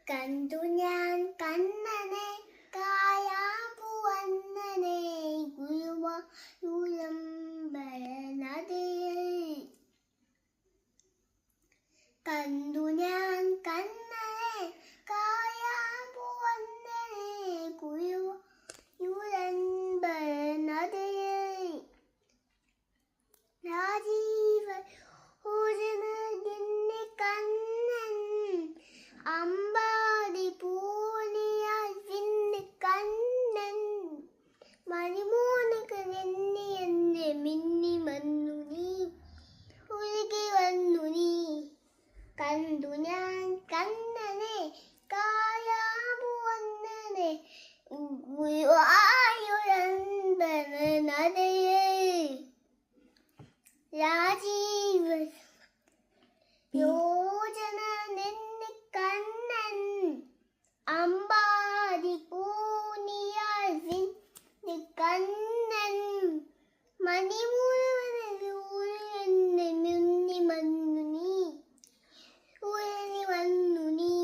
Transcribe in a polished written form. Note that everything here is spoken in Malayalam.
കണ്ടു ഞാൻ കണ്ണനെ കായാമ്പുവണ്ണനെ ഗുരുവായൂരമ്പലനടയിൽ. കണ്ടു ഞാൻ കണ്ണനെ കായാമ്പുവണ്ണനെ ഗുരുവായൂരമ്പലനടയിൽ. രാജീവ ഊരിനെ കണ്ണൻ അമ്പാടി പൂനിയാൽ വിണ്ണ് കണ്ണൻ. മണിമോനക്ക് എന്നെ എന്നെ മിന്നി വന്നു നീ, ഉരുകി വന്നു നീ. കണ്ടു ഞാൻ കണ്ണനെ കായാമ്പുവണ്ണനെ ഗുരുവായൂരമ്പലനടയിൽ. രാജീവ യോജന നിന്നെ കണ്ണൻ അമ്പാടി പൂനിയാൽ വിണ്ണ് കണ്ണൻ. മണിമുഴുവനെ മിന്നി വന്നു നീ, ഉയരി വന്നു നീ.